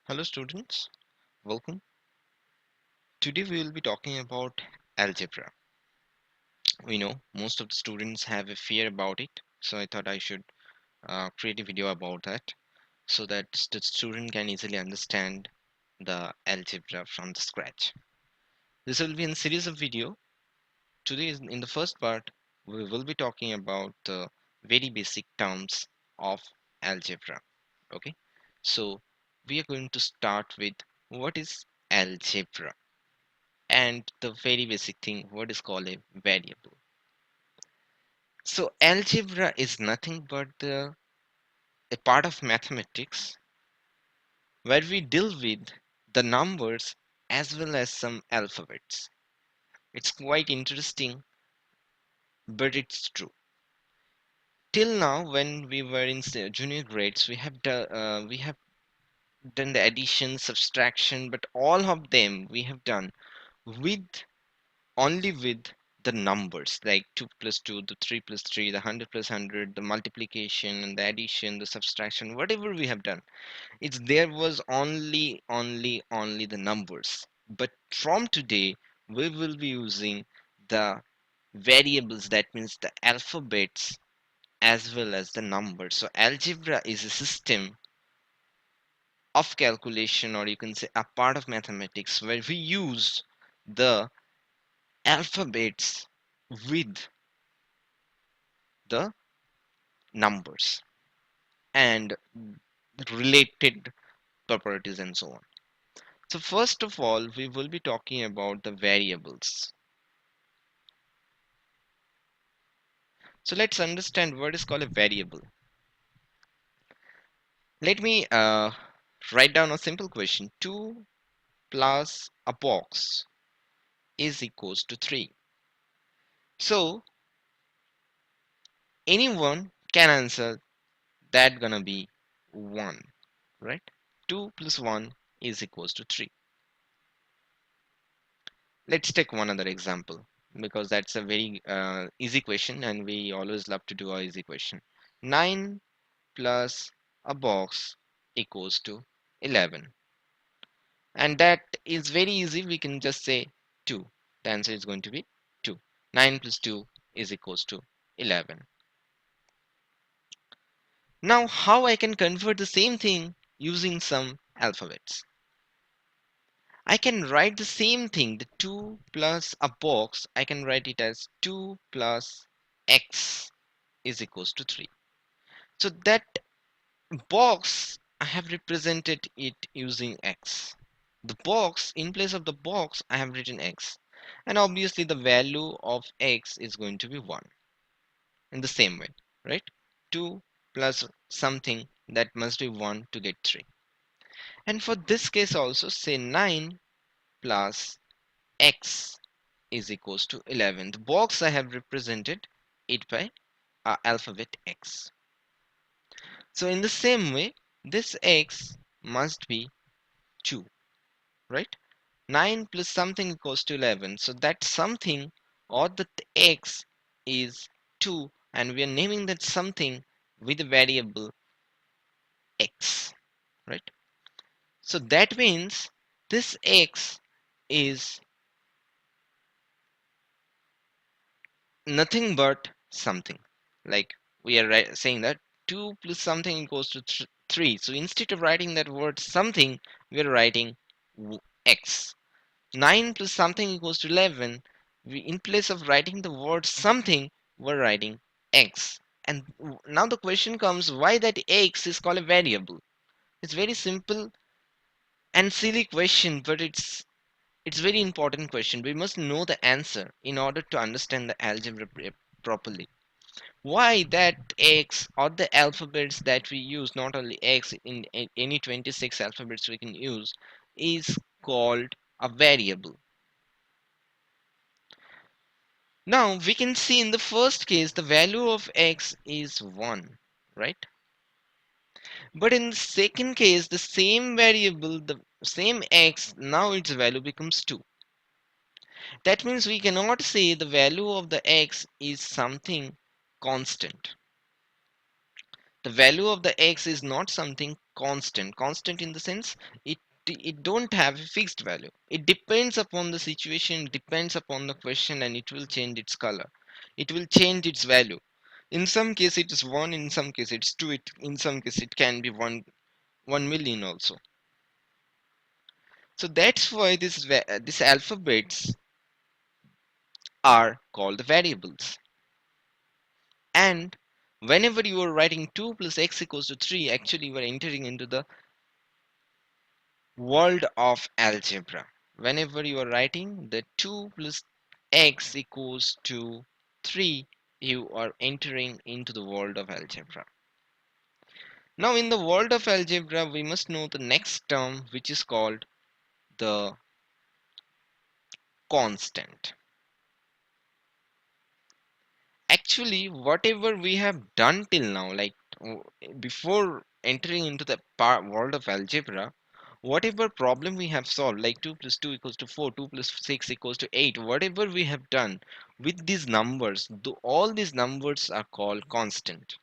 Hello students, welcome. Today we will be talking about algebra. We know most of the students have a fear about it, so I thought I should create a video about that so that the student can easily understand the algebra from the scratch. This will be in series of video. Today in the first part we will be talking about the very basic terms of algebra. Okay, so we are going to start with what is algebra and the very basic thing what is called a variable. So algebra is nothing but a part of mathematics where we deal with the numbers as well as some alphabets. It's quite interesting, but it's true. Till now, when we were in junior grades, we have done the addition, subtraction, but all of them we have done with only with the numbers like 2 plus 2, the 3 plus 3, the 100 plus 100, the multiplication and the addition, the subtraction, whatever we have done, it's there was only the numbers. But from today we will be using the variables, that means the alphabets as well as the numbers. So algebra is a system of calculation, or you can say a part of mathematics where we use the alphabets with the numbers and related properties and so on. So first of all, we will be talking about the variables. So let's understand what is called a variable. Let me write down a simple question. 2 plus a box is equals to 3. So anyone can answer that gonna be 1, right? 2 plus 1 is equals to 3. Let's take one other example because that's a very easy question and we always love to do a easy question. 9 plus a box equals to 11. And that is very easy. We can just say 2. The answer is going to be 2. 9 plus 2 is equals to 11. Now, how I can convert the same thing using some alphabets? I can write the same thing, the 2 plus a box, I can write it as 2 plus x is equals to 3. So that box, I have represented it using x. The box, in place of the box, I have written x. And obviously the value of x is going to be 1. In the same way, right? 2 plus something, that must be 1 to get 3. And for this case also, say 9 plus x is equals to 11. The box I have represented it by alphabet x. So in the same way, this x must be 2, right? 9 plus something equals to 11. So that something or the x is 2 and we are naming that something with the variable x, right? So that means this x is nothing but something. Like we are saying that 2 plus something equals to 3. So instead of writing that word something, we are writing x. 9 plus something equals to 11. In place of writing the word something, we're writing x. And now the question comes, why that x is called a variable? It's very simple and silly question, but it's very important question. We must know the answer in order to understand the algebra properly. Why that x or the alphabets that we use, not only x, in any 26 alphabets we can use, is called a variable. Now we can see in the first case the value of x is 1, right? But in the second case, the same variable, the same x, now its value becomes 2. That means we cannot say the value of the x is something constant. The value of the x is not something Constant in the sense it don't have a fixed value. It depends upon the situation, depends upon the question, and it will change its color. It will change its value. In some case it is 1, in some case it's 2, in some case it can be 1 million also. So that's why these alphabets are called variables. And whenever you are writing 2 plus x equals to 3, actually you are entering into the world of algebra. Whenever you are writing the 2 plus x equals to 3, you are entering into the world of algebra. Now in the world of algebra, we must know the next term, which is called the constant. Actually, whatever we have done till now, like before entering into the world of algebra, whatever problem we have solved, like 2 plus 2 equals to 4, 2 plus 6 equals to 8, whatever we have done with these numbers, all these numbers are called constant.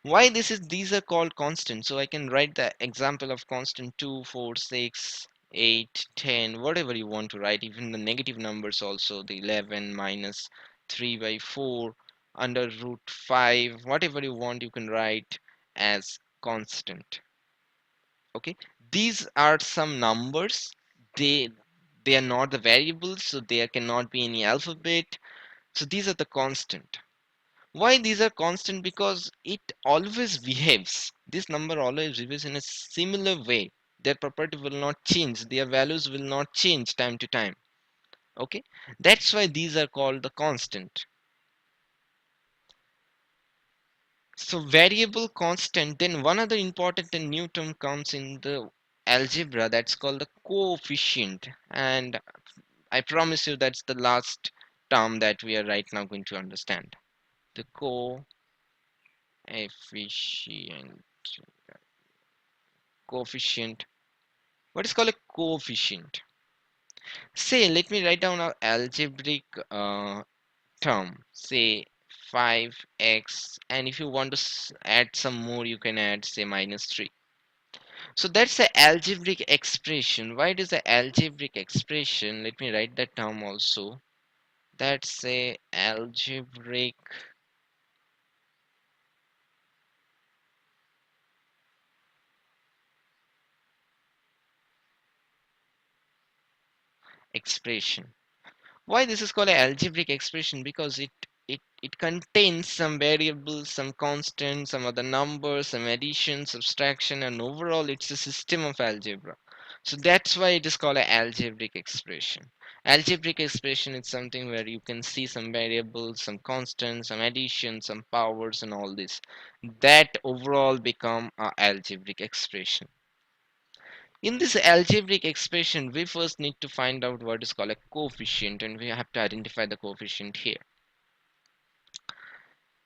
Why these are called constant? So I can write the example of constant 2, 4, 6, 8, 10, whatever you want to write, even the negative numbers also, the 11 minus 3 by 4 under root 5, whatever you want you can write as constant. Okay, these are some numbers. They are not the variables, so there cannot be any alphabet. So these are the constant. Why these are constant? Because it always behaves. This number always behaves in a similar way. Their property will not change. Their values will not change time to time. Okay, that's why these are called the constant. So variable constant. Then one other important and new term comes in the algebra, that's called the coefficient. And I promise you that's the last term that we are right now going to understand. The coefficient. Coefficient. What is called a coefficient? Say, let me write down our algebraic term. Say 5x, and if you want to add some more, you can add say minus 3. So that's the algebraic expression. Why it is the algebraic expression? Let me write that term also. That's a algebraic expression. Why this is called an algebraic expression? Because it contains some variables, some constants, some other numbers, some addition, subtraction, and overall it's a system of algebra. So that's why it is called an algebraic expression. Algebraic expression is something where you can see some variables, some constants, some addition, some powers, and all this. That overall become a algebraic expression. In this algebraic expression, we first need to find out what is called a coefficient, and we have to identify the coefficient here.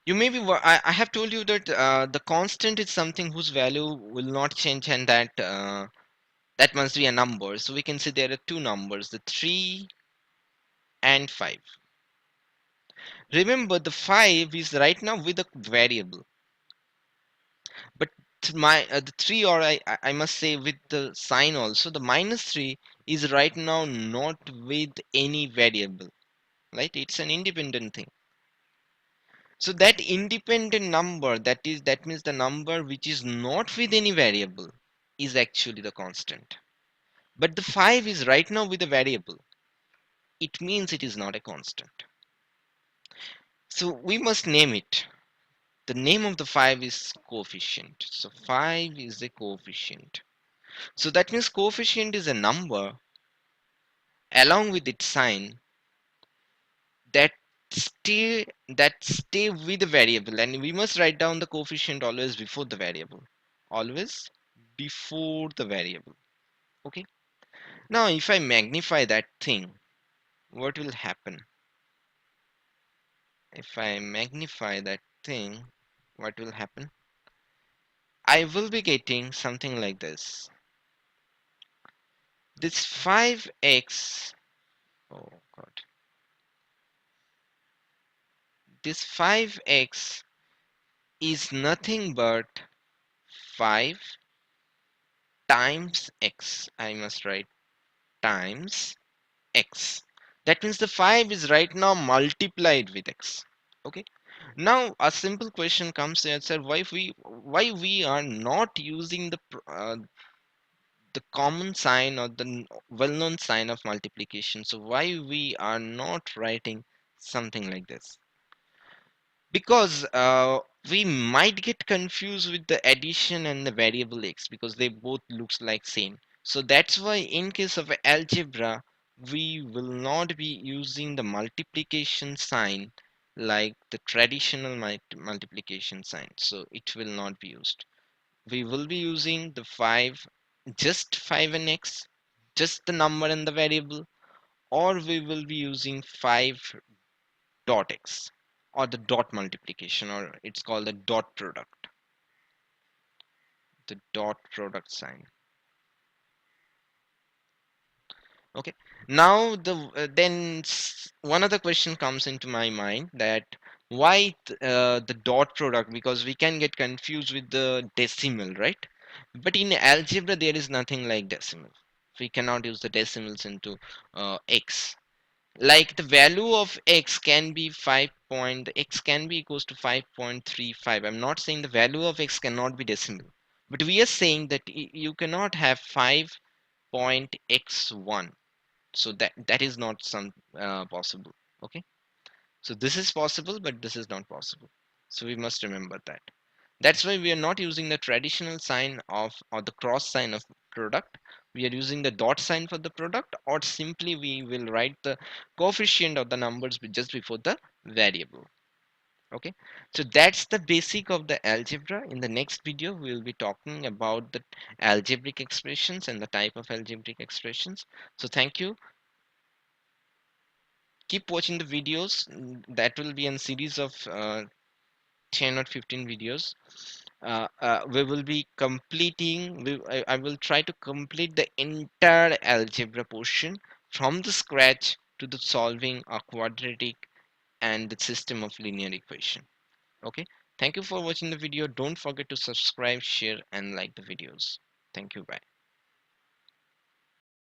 You may be, I have told you that the constant is something whose value will not change, and that must be a number. So we can say there are two numbers, the 3 and 5. Remember, the 5 is right now with a variable, but the 3, or I must say with the sign also, the minus 3 is right now not with any variable. Right, it's an independent thing. So that independent number, that means the number which is not with any variable, is actually the constant. But the 5 is right now with a variable, it means it is not a constant. So we must name it. The name of the 5 is coefficient. So 5 is a coefficient. So that means coefficient is a number along with its sign that stay with the variable, and we must write down the coefficient always before the variable, always before the variable. Okay, now if I magnify that thing, what will happen? If I magnify that thing, what will happen? I will be getting something like this 5x. Oh god, this 5x is nothing but 5 times x. I must write times x. That means the 5 is right now multiplied with x. Okay. Now a simple question comes here, sir. Why we are not using the common sign or the well-known sign of multiplication? So why we are not writing something like this? Because we might get confused with the addition and the variable x because they both looks like same. So that's why in case of algebra we will not be using the multiplication sign like the traditional multiplication sign, so it will not be used. We will be using the 5, just 5 and x, just the number and the variable, or we will be using 5 dot x, or the dot multiplication, or it's called the dot product, the dot product sign. Okay. Now one other question comes into my mind, that why the dot product? Because we can get confused with the decimal, right? But in algebra there is nothing like decimal. We cannot use the decimals into x. Like the value of x can be 5 point, x can be equals to 5.35. I'm not saying the value of x cannot be decimal, but we are saying that you cannot have 5.x1. So that is not some possible. Okay. So this is possible, but this is not possible. So we must remember that. That's why we are not using the traditional sign of, or the cross sign of product. We are using the dot sign for the product, or simply we will write the coefficient of the numbers just before the variable. Okay. So that's the basic of the algebra. In the next video we will be talking about the algebraic expressions and the type of algebraic expressions. So thank you. Keep watching the videos. That will be a series of 10 or 15 videos. We will be completing, I will try to complete the entire algebra portion from the scratch to the solving a quadratic and the system of linear equation. Okay. Thank you for watching the video. Don't forget to subscribe, share and like the videos. Thank you. Bye.